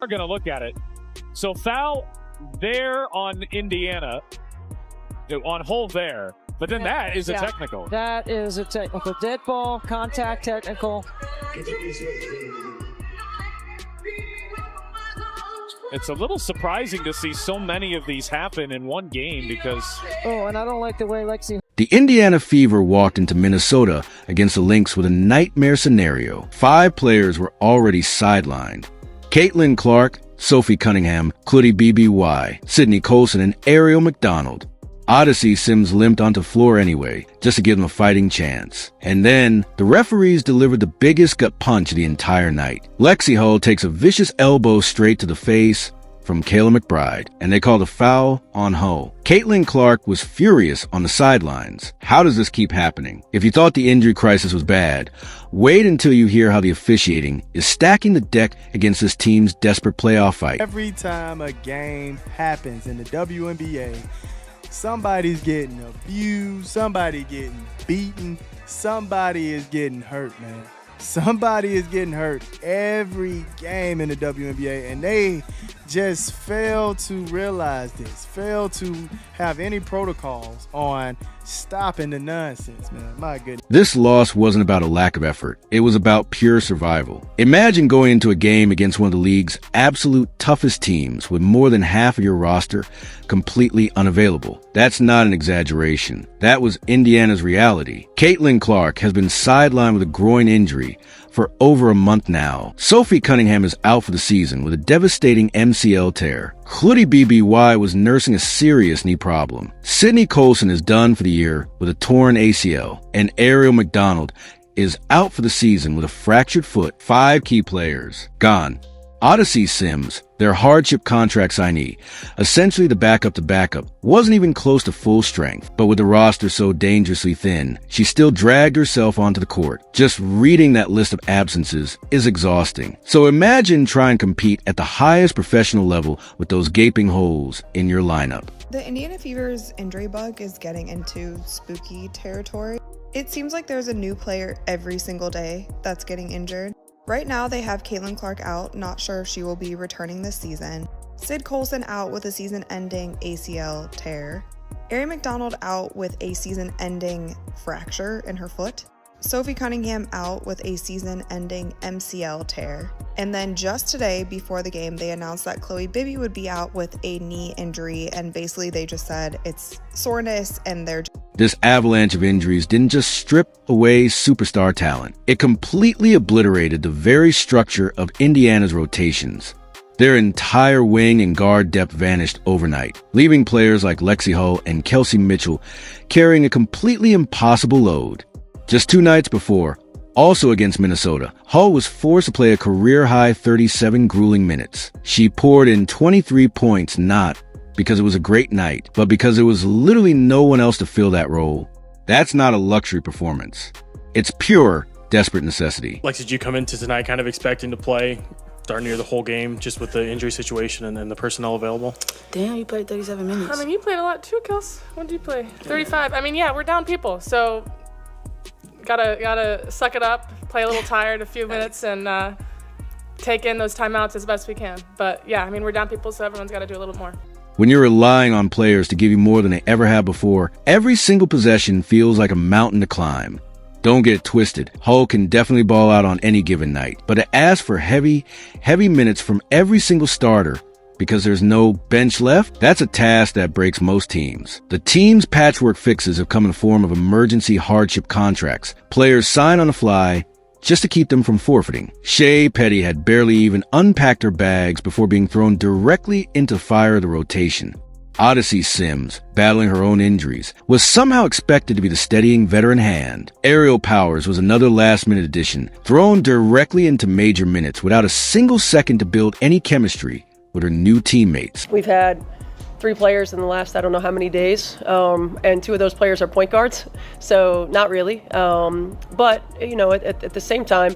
We're going to look at it. So foul there on Indiana, on hole there. But then that is a technical. That is a technical. Dead ball, contact technical. It's a little surprising to see so many of these happen in one game because... Oh, and I don't like the way Lexie... The Indiana Fever walked into Minnesota against the Lynx with a nightmare scenario. 5 players were already sidelined. Caitlin Clark, Sophie Cunningham, Khloody Bby, Sydney Colson, and Aerial MacDonald. Odyssey Sims limped onto floor anyway, just to give them a fighting chance. And then, the referees delivered the biggest gut punch of the entire night. Lexie Hull takes a vicious elbow straight to the face from Kayla McBride, and they called a foul on Hull. Caitlin Clark was furious on the sidelines. How does this keep happening? If you thought the injury crisis was bad, wait until you hear how the officiating is stacking the deck against this team's desperate playoff fight. Every time a game happens in the WNBA, somebody's getting abused, somebody getting beaten, somebody is getting hurt, man. Somebody is getting hurt every game in the WNBA, and they just fail to realize this, fail to have any protocols on stopping the nonsense, man. My goodness. This loss wasn't about a lack of effort. It was about pure survival. Imagine going into a game against one of the league's absolute toughest teams with more than half of your roster completely unavailable. That's not an exaggeration. That was Indiana's reality. Caitlin Clark has been sidelined with a groin injury for over a month now. Sophie Cunningham is out for the season with a devastating MCL tear. Khloody Bby was nursing a serious knee problem. Sydney Colson is done for the year with a torn ACL, and Aerial MacDonald is out for the season with a fractured foot. 5 key players gone. Odyssey Sims, their hardship contract signee, essentially the backup to backup, wasn't even close to full strength, but with the roster so dangerously thin, she still dragged herself onto the court. Just reading that list of absences is exhausting. So imagine trying to compete at the highest professional level with those gaping holes in your lineup. The Indiana Fever's injury bug is getting into spooky territory. It seems like there's a new player every single day that's getting injured. Right now, they have Caitlin Clark out, not sure if she will be returning this season. Sid Colson out with a season-ending ACL tear. Aerial MacDonald out with a season-ending fracture in her foot. Sophie Cunningham out with a season-ending MCL tear. And then just today, before the game, they announced that Khloody Bby would be out with a knee injury, and basically they just said it's soreness and they're... This avalanche of injuries didn't just strip away superstar talent. It completely obliterated the very structure of Indiana's rotations. Their entire wing and guard depth vanished overnight, leaving players like Lexie Hull and Kelsey Mitchell carrying a completely impossible load. Just 2 nights before, also against Minnesota, Hull was forced to play a career-high 37 grueling minutes. She poured in 23 points, not because it was a great night, but because there was literally no one else to fill that role. That's not a luxury performance. It's pure, desperate necessity. Lexie, did you come into tonight kind of expecting to play darn near the whole game just with the injury situation and then the personnel available? Damn, you played 37 minutes. I mean, you played a lot too, Kels. What did you play? 35. I mean, yeah, we're down people, so gotta suck it up, play a little tired a few minutes, and take in those timeouts as best we can. But yeah, I mean, we're down people, so everyone's got to do a little more. When you're relying on players to give you more than they ever have before, every single possession feels like a mountain to climb. Don't get it twisted. Hull can definitely ball out on any given night, but to ask for heavy minutes from every single starter because there's no bench left, that's a task that breaks most teams. The team's patchwork fixes have come in the form of emergency hardship contracts. Players sign on the fly just to keep them from forfeiting. Shea Petty had barely even unpacked her bags before being thrown directly into fire of the rotation. Odyssey Sims, battling her own injuries, was somehow expected to be the steadying veteran hand. Aerial Powers was another last-minute addition, thrown directly into major minutes without a single second to build any chemistry with her new teammates. We've had 3 players in the last I don't know how many days, and 2 of those players are point guards, so not really. But you know, at the same time,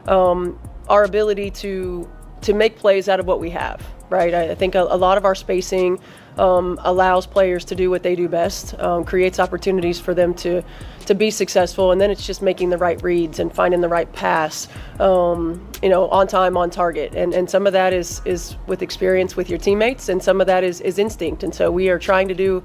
our ability to to make plays out of what we have, right? I think a lot of our spacing allows players to do what they do best, creates opportunities for them to be successful, and then it's just making the right reads and finding the right pass, on time, on target. And some of that is with experience with your teammates, and some of that is instinct. And so we are trying to do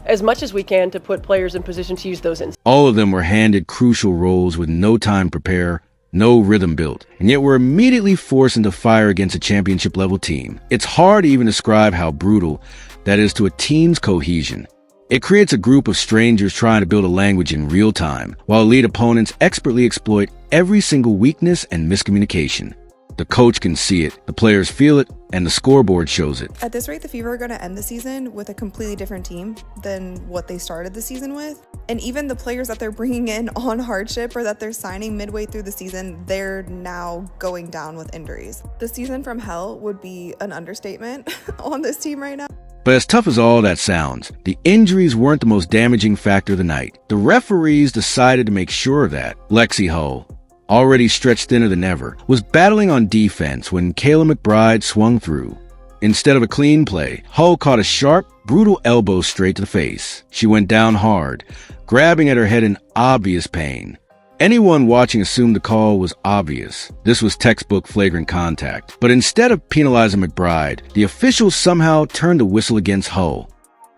as much as we can to put players in position to use those instincts. All of them were handed crucial roles with no time to prepare, no rhythm built, and yet were immediately forced into fire against a championship-level team. It's hard to even describe how brutal that is to a team's cohesion. It creates a group of strangers trying to build a language in real time, while elite opponents expertly exploit every single weakness and miscommunication. The coach can see it, the players feel it, and the scoreboard shows it. At this rate, the Fever are going to end the season with a completely different team than what they started the season with. And even the players that they're bringing in on hardship or that they're signing midway through the season, they're now going down with injuries. The season from hell would be an understatement on this team right now. But as tough as all that sounds, the injuries weren't the most damaging factor of the night. The referees decided to make sure of that. Lexie Hull, already stretched thinner than ever, was battling on defense when Khloody Bby swung through. Instead of a clean play, Hull caught a sharp, brutal elbow straight to the face. She went down hard, grabbing at her head in obvious pain. Anyone watching assumed the call was obvious. This was textbook flagrant contact. But instead of penalizing McBride, the officials somehow turned the whistle against Hull.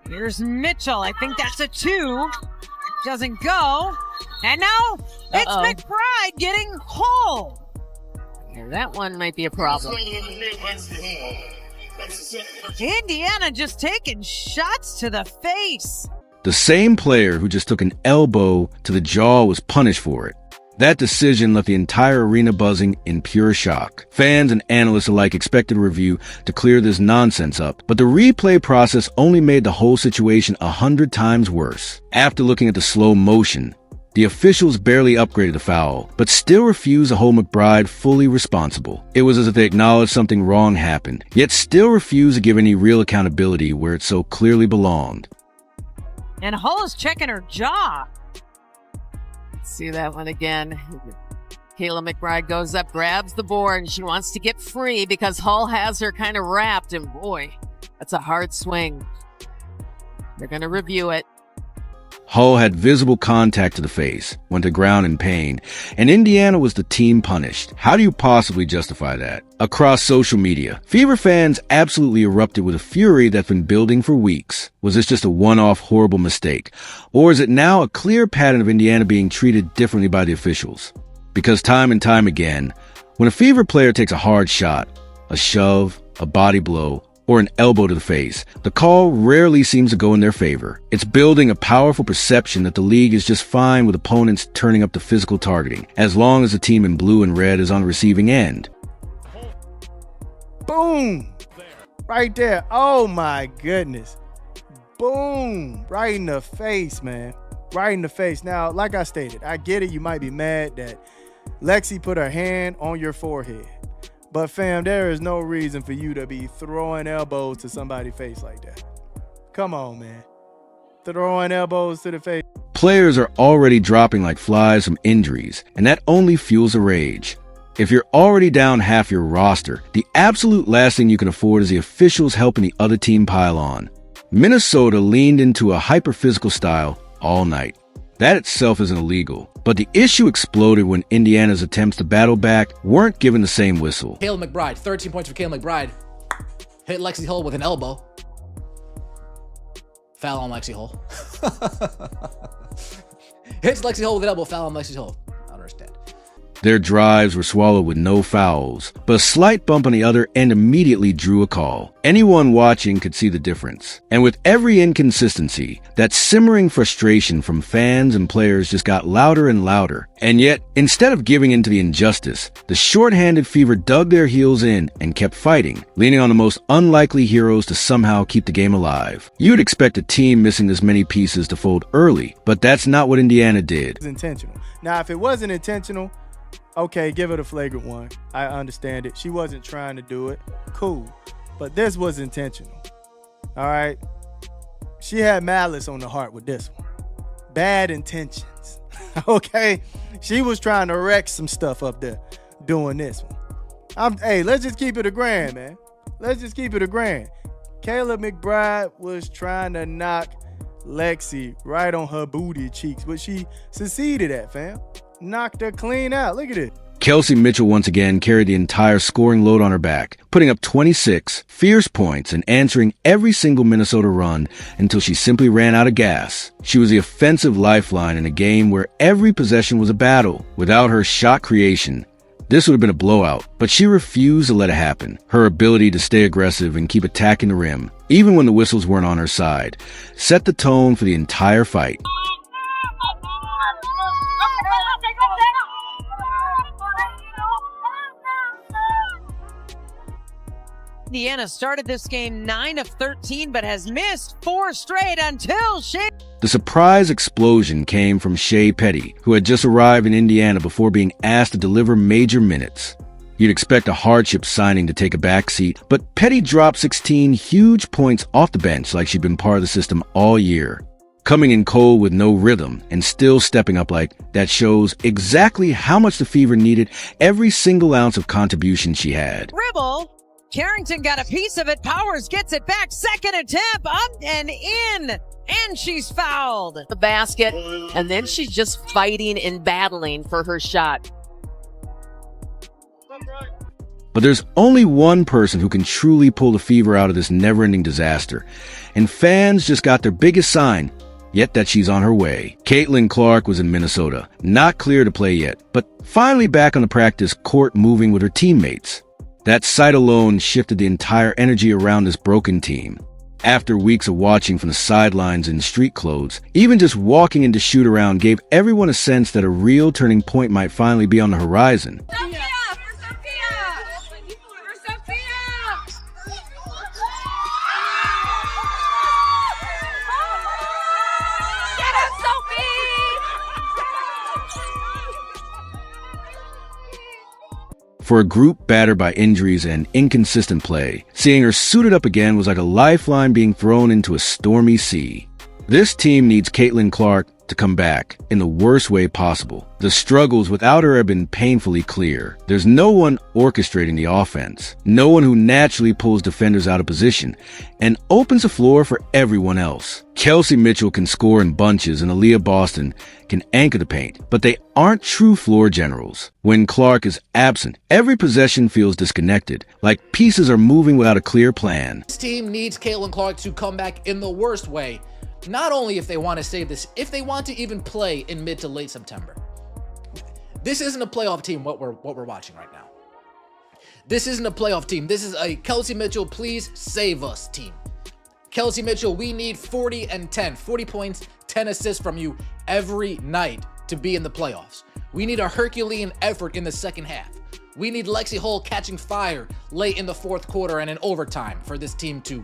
Here's Mitchell. I think that's a 2. Doesn't go. And now it's McBride getting Hull. Yeah, that one might be a problem. Indiana just taking shots to the face. The same player who just took an elbow to the jaw was punished for it. That decision left the entire arena buzzing in pure shock. Fans and analysts alike expected a review to clear this nonsense up, but the replay process only made the whole situation 100 times worse. After looking at the slow motion, the officials barely upgraded the foul, but still refused to hold McBride fully responsible. It was as if they acknowledged something wrong happened, yet still refused to give any real accountability where it so clearly belonged. And Hull is checking her jaw. Let's see that one again. Khloody McBride goes up, grabs the board, and she wants to get free because Hull has her kind of wrapped. And boy, that's a hard swing. They're going to review it. Hull had visible contact to the face, went to ground in pain, and Indiana was the team punished. How do you possibly justify that? Across social media, Fever fans absolutely erupted with a fury that's been building for weeks. Was this just a one-off horrible mistake? Or is it now a clear pattern of Indiana being treated differently by the officials? Because time and time again, when a Fever player takes a hard shot, a shove, a body blow, or an elbow to the face, the call rarely seems to go in their favor. It's building a powerful perception that the league is just fine with opponents turning up the physical targeting, as long as the team in blue and red is on the receiving end. Boom! Right there. Oh my goodness. Boom! Right in the face, man. Right in the face. Now, like I stated, I get it. You might be mad that Lexie put her hand on your forehead. But fam, there is no reason for you to be throwing elbows to somebody's face like that. Come on, man. Throwing elbows to the face. Players are already dropping like flies from injuries, and that only fuels the rage. If you're already down half your roster, the absolute last thing you can afford is the officials helping the other team pile on. Minnesota leaned into a hyper-physical style all night. That itself isn't illegal, but the issue exploded when Indiana's attempts to battle back weren't given the same whistle. Khloody McBride, 13 points for Khloody McBride. Hit Lexie Hull with an elbow. Foul on Lexie Hull. Hits Lexie Hull with an elbow, foul on Lexie Hull. I don't understand. Their drives were swallowed with no fouls, but a slight bump on the other end immediately drew a call. Anyone watching could see the difference. And with every inconsistency, that simmering frustration from fans and players just got louder and louder. And yet, instead of giving in to the injustice, the short-handed Fever dug their heels in and kept fighting, leaning on the most unlikely heroes to somehow keep the game alive. You'd expect a team missing this many pieces to fold early, but that's not what Indiana did. It was intentional. Now, if it wasn't intentional, okay, give it a flagrant one. I understand it. She wasn't trying to do it. Cool. But this was intentional. All right? She had malice on the heart with this one. Bad intentions. Okay? She was trying to wreck some stuff up there doing this one. Hey, let's just keep it a grand, man. Let's just keep it a grand. Kayla McBride was trying to knock Lexie right on her booty cheeks, but she succeeded at, fam. Knocked her clean out. Look at it. Kelsey Mitchell once again carried the entire scoring load on her back, putting up 26 fierce points and answering every single Minnesota run until she simply ran out of gas. She was the offensive lifeline in a game where every possession was a battle. Without her shot creation, this would have been a blowout, but she refused to let it happen. Her ability to stay aggressive and keep attacking the rim, even when the whistles weren't on her side, set the tone for the entire fight. Indiana started this game 9 of 13, but has missed 4 straight until she... The surprise explosion came from Shea Petty, who had just arrived in Indiana before being asked to deliver major minutes. You'd expect a hardship signing to take a backseat, but Petty dropped 16 huge points off the bench like she'd been part of the system all year. Coming in cold with no rhythm and still stepping up like that shows exactly how much the Fever needed every single ounce of contribution she had. Dribble. Carrington got a piece of it. Powers gets it back. Second attempt. Up and in. And she's fouled. The basket. And then she's just fighting and battling for her shot. But there's only one person who can truly pull the Fever out of this never-ending disaster. And fans just got their biggest sign yet that she's on her way. Caitlin Clark was in Minnesota, not clear to play yet, but finally back on the practice court moving with her teammates. That sight alone shifted the entire energy around this broken team. After weeks of watching from the sidelines in street clothes, even just walking into shoot-around gave everyone a sense that a real turning point might finally be on the horizon. For a group battered by injuries and inconsistent play, seeing her suited up again was like a lifeline being thrown into a stormy sea. This team needs Caitlin Clark to come back in the worst way possible. The struggles without her have been painfully clear. There's no one orchestrating the offense, no one who naturally pulls defenders out of position and opens the floor for everyone else. Kelsey Mitchell can score in bunches and Aaliyah Boston can anchor the paint, but they aren't true floor generals. When Clark is absent, every possession feels disconnected, like pieces are moving without a clear plan. This team needs Caitlin Clark to come back in the worst way. Not only if they want to save this, if they want to even play in mid to late September. This isn't a playoff team, what we're watching right now. This isn't a playoff team. This is a Kelsey Mitchell, please save us team. Kelsey Mitchell, we need 40 and 10. 40 points, 10 assists from you every night to be in the playoffs. We need a Herculean effort in the second half. We need Lexie Hull catching fire late in the fourth quarter and in overtime for this team to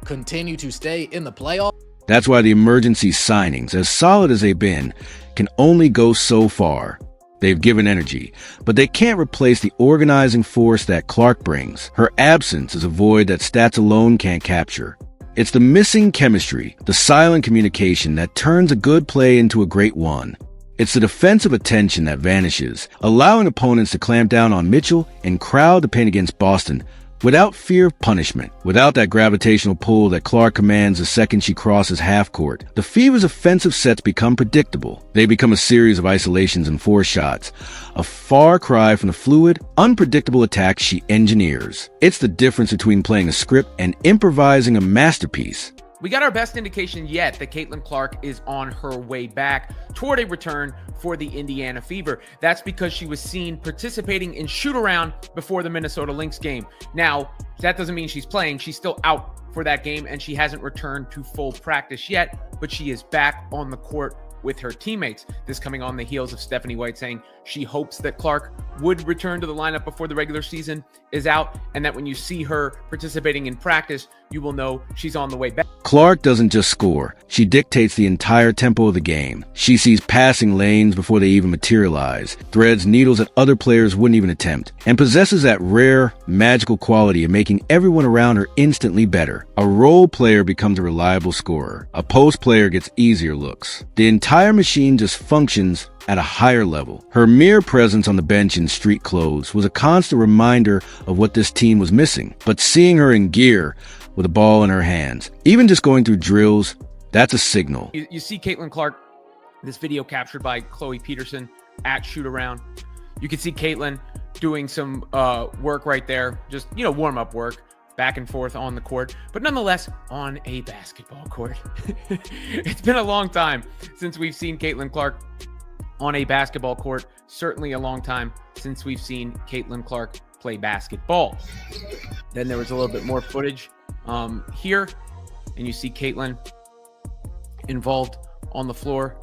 continue to stay in the playoffs. That's why the emergency signings, as solid as they've been, can only go so far. They've given energy, but they can't replace the organizing force that Clark brings. Her absence is a void that stats alone can't capture. It's the missing chemistry, the silent communication that turns a good play into a great one. It's the defensive attention that vanishes, allowing opponents to clamp down on Mitchell and crowd the paint against Boston without fear of punishment. Without that gravitational pull that Clark commands the second she crosses half court, the Fever's offensive sets become predictable. They become a series of isolations and forced shots, a far cry from the fluid, unpredictable attacks she engineers. It's the difference between playing a script and improvising a masterpiece. We got our best indication yet that Caitlin Clark is on her way back toward a return for the Indiana Fever. That's because she was seen participating in shoot-around before the Minnesota Lynx game. Now, that doesn't mean she's playing. She's still out for that game, and she hasn't returned to full practice yet, but she is back on the court with her teammates. This coming on the heels of Stephanie White saying she hopes that Clark would return to the lineup before the regular season is out, and that when you see her participating in practice, you will know she's on the way back. Clark doesn't just score. She dictates the entire tempo of the game. She sees passing lanes before they even materialize, threads needles that other players wouldn't even attempt, and possesses that rare, magical quality of making everyone around her instantly better. A role player becomes a reliable scorer. A post player gets easier looks. The entire machine just functions at a higher level. Her mere presence on the bench in street clothes was a constant reminder of what this team was missing. But seeing her in gear with a ball in her hands, even just going through drills, that's a signal. You see Caitlin Clark, this video captured by Chloe Peterson at shoot around. You can see Caitlin doing some work right there, just, warm-up work, back and forth on the court, but nonetheless on a basketball court. It's been a long time since we've seen Caitlin Clark on a basketball court. Certainly a long time since we've seen Caitlin Clark play basketball. Then there was a little bit more footage here, and you see Caitlin involved on the floor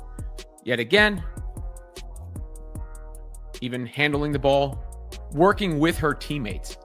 yet again, even handling the ball, working with her teammates.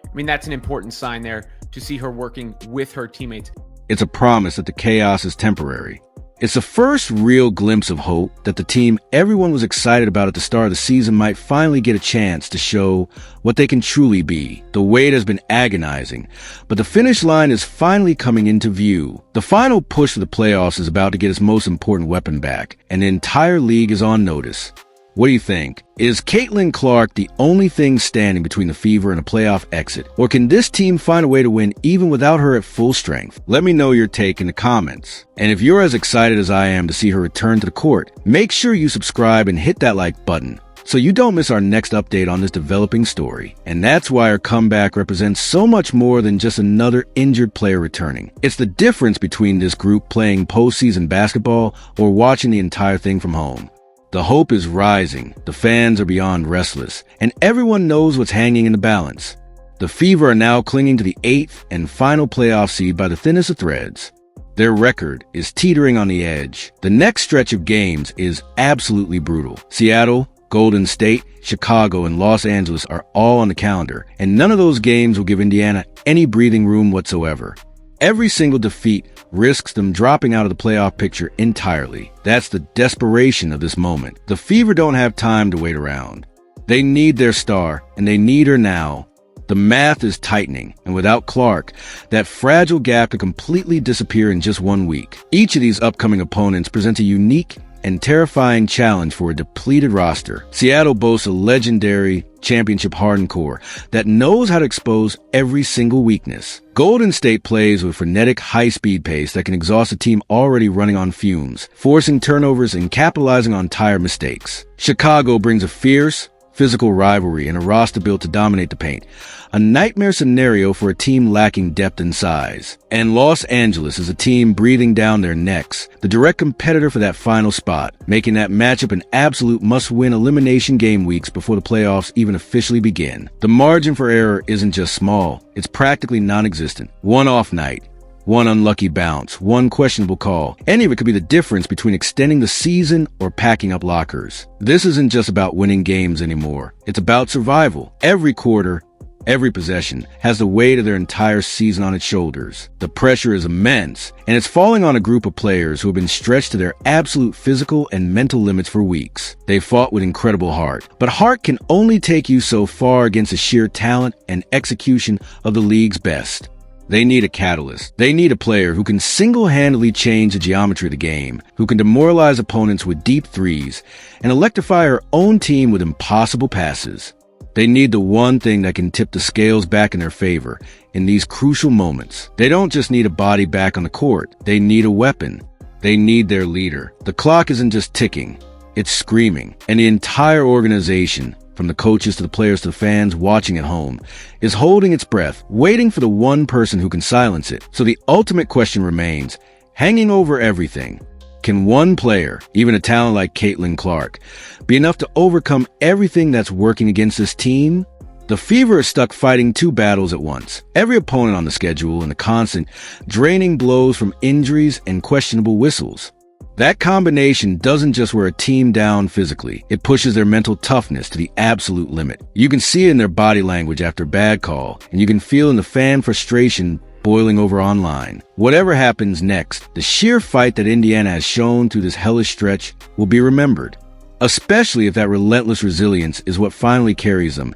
I mean, that's an important sign there, to see her working with her teammates. It's a promise that the chaos is temporary. It's the first real glimpse of hope that the team everyone was excited about at the start of the season might finally get a chance to show what they can truly be. The wait has been agonizing, but the finish line is finally coming into view. The final push for the playoffs is about to get its most important weapon back, and the entire league is on notice. What do you think? Is Caitlin Clark the only thing standing between the Fever and a playoff exit? Or can this team find a way to win even without her at full strength? Let me know your take in the comments. And if you're as excited as I am to see her return to the court, make sure you subscribe and hit that like button so you don't miss our next update on this developing story. And that's why her comeback represents so much more than just another injured player returning. It's the difference between this group playing postseason basketball or watching the entire thing from home. The hope is rising, the fans are beyond restless, and everyone knows what's hanging in the balance. The Fever are now clinging to the 8th and final playoff seed by the thinnest of threads. Their record is teetering on the edge. The next stretch of games is absolutely brutal. Seattle, Golden State, Chicago, and Los Angeles are all on the calendar, and none of those games will give Indiana any breathing room whatsoever. Every single defeat risks them dropping out of the playoff picture entirely. That's the desperation of this moment. The Fever don't have time to wait around. They need their star, and they need her now. The math is tightening, and without Clark, that fragile gap could completely disappear in just 1 week. Each of these upcoming opponents presents a unique and terrifying challenge for a depleted roster. Seattle boasts a legendary championship-hardened core that knows how to expose every single weakness. Golden State plays with frenetic high-speed pace that can exhaust a team already running on fumes, forcing turnovers and capitalizing on tire mistakes. Chicago brings a fierce, physical rivalry and a roster built to dominate the paint. A nightmare scenario for a team lacking depth and size. And Los Angeles is a team breathing down their necks, the direct competitor for that final spot, making that matchup an absolute must-win elimination game weeks before the playoffs even officially begin. The margin for error isn't just small, it's practically non-existent. One off night, one unlucky bounce, one questionable call. Any of it could be the difference between extending the season or packing up lockers. This isn't just about winning games anymore. It's about survival. Every quarter, every possession has the weight of their entire season on its shoulders. The pressure is immense, and it's falling on a group of players who have been stretched to their absolute physical and mental limits for weeks. They fought with incredible heart, but heart can only take you so far against the sheer talent and execution of the league's best. They need a catalyst. They need a player who can single-handedly change the geometry of the game, who can demoralize opponents with deep threes, and electrify her own team with impossible passes. They need the one thing that can tip the scales back in their favor in these crucial moments. They don't just need a body back on the court. They need a weapon. They need their leader. The clock isn't just ticking. It's screaming. And the entire organization, from the coaches to the players to the fans watching at home, is holding its breath, waiting for the one person who can silence it. So the ultimate question remains, hanging over everything. Can one player, even a talent like Caitlin Clark, be enough to overcome everything that's working against this team? The Fever are stuck fighting two battles at once. Every opponent on the schedule and the constant, draining blows from injuries and questionable whistles. That combination doesn't just wear a team down physically, it pushes their mental toughness to the absolute limit. You can see it in their body language after a bad call, and you can feel in the fan frustration boiling over online. Whatever happens next, the sheer fight that Indiana has shown through this hellish stretch will be remembered, especially if that relentless resilience is what finally carries them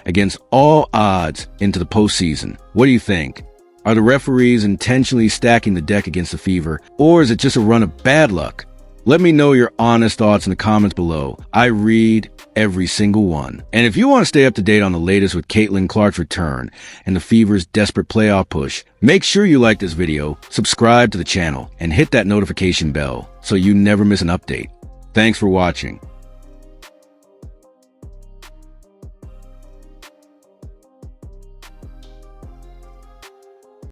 against all odds into the postseason. What do you think? Are the referees intentionally stacking the deck against the Fever, or is it just a run of bad luck? Let me know your honest thoughts in the comments below. I read every single one. And if you want to stay up to date on the latest with Caitlin Clark's return and the Fever's desperate playoff push, make sure you like this video, subscribe to the channel, and hit that notification bell so you never miss an update. Thanks for watching.